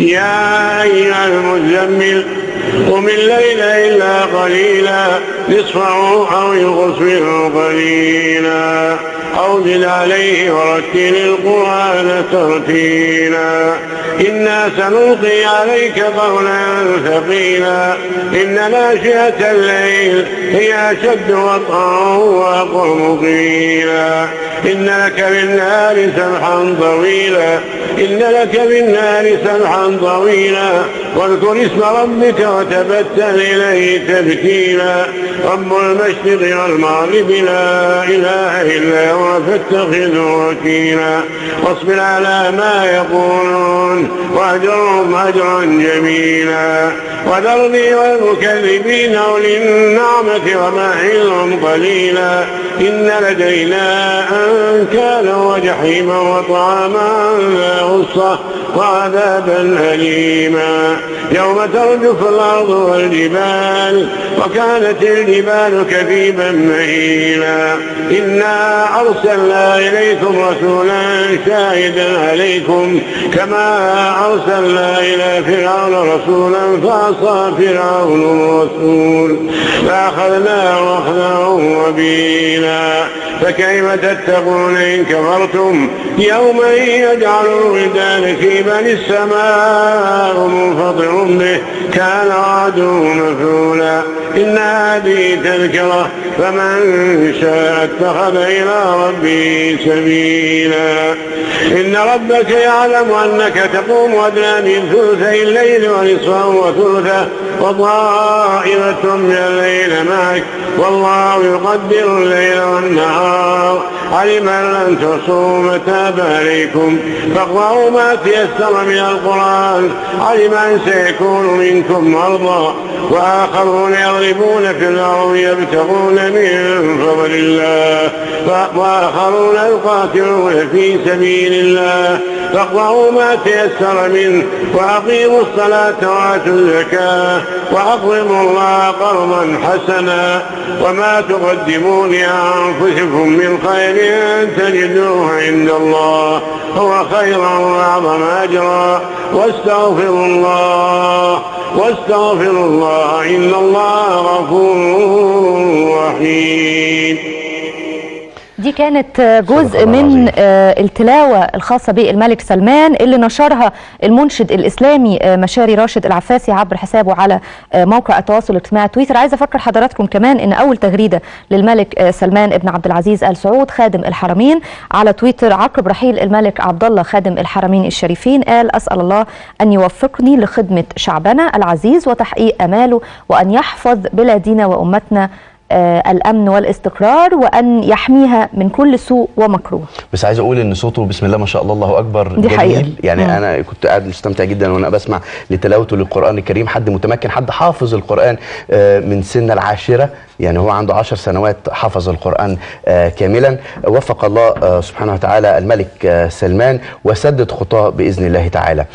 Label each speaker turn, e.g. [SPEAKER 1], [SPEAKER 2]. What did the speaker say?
[SPEAKER 1] يا أيها المزمل قم الليل إلا قليلا نصفه أو ينقص منه قليلا أو زد عليه ورتل القرآن ترتيلا إنا سنلقي عليك قولا ثقيلا إن ناشئة الليل هي أشد وطئا وأقوم قيلا إن لك بالنهار سبحا طويلا إن لك بالنهار سبحا طويلا واذكر اسم ربك وتبتل إليه تبتيلا رب المشرق والمغرب لا إله إلا هو فاتخذه وكيلا واصبر على ما يقولون واهجرهم هجرا جميلا وذرني والمكذبين أولي النعمة ومهلهم قليلا إن لدينا أنكالا وجحيما وطعاما ذا غصة وعذابا أليما يوم ترجف الأرض والجبال وكانت الجبال كثيبا مهيلا إنا أرسلنا إليكم رسولا شاهدا عليكم كما أرسلنا إلى فرعون رسولا فعصى فرعون الرسول فأخذناه أخذا وبيلا فكيف تتقون إن كفرتم يوما يجعل الولدان في بني السماء منفطر به كان وعده مفعولا إن هذه تذكرة فمن شاء اتخذ إلى ربه سبيلا إن ربك يعلم أنك تقوم أدنى من ثلثي الليل ونصفه وثلثه وطائفة من الليل معك والله يقدر الليل والنهار علم أن لن تحصوا تاب عليكم فاقرأوا ما تيسر من القرآن علم أن سيكون منكم مرضى وآخرون يضربون في الأرض يبتغون من فضل الله وآخرون يقاتلون في سبيل الله فاقرأوا ما تيسر منه وأقيموا الصلاة وآتوا الزكاة وأقرضوا الله قرضا حسنا وما تقدموا لأنفسكم من خير تجدوه عند الله هو خيرا وأعظم أجرا واستغفروا الله إن الله غفور رحيم.
[SPEAKER 2] دي كانت جزء من التلاوة الخاصة بالملك سلمان اللي نشرها المنشد الإسلامي مشاري راشد العفاسي عبر حسابه على موقع التواصل الاجتماعي تويتر. عايزة أفكر حضراتكم كمان إن أول تغريدة للملك سلمان ابن عبد العزيز آل سعود خادم الحرمين على تويتر عقب رحيل الملك عبد الله خادم الحرمين الشريفين قال: أسأل الله أن يوفقني لخدمة شعبنا العزيز وتحقيق أماله وأن يحفظ بلادنا وأمتنا الأمن والاستقرار وأن يحميها من كل سوء ومكروه.
[SPEAKER 3] بس عايز أقول إن صوته بسم الله ما شاء الله الله أكبر
[SPEAKER 2] دي
[SPEAKER 3] جميل
[SPEAKER 2] حقيقة.
[SPEAKER 3] يعني أنا كنت قاعد مستمتع جدا وأنا بسمع لتلاوته للقرآن الكريم. حد متمكن، حد حافظ القرآن من سن العاشرة، يعني هو عنده 10 سنوات حفظ القرآن كاملا. وفق الله سبحانه وتعالى الملك سلمان وسدد خطاه بإذن الله تعالى.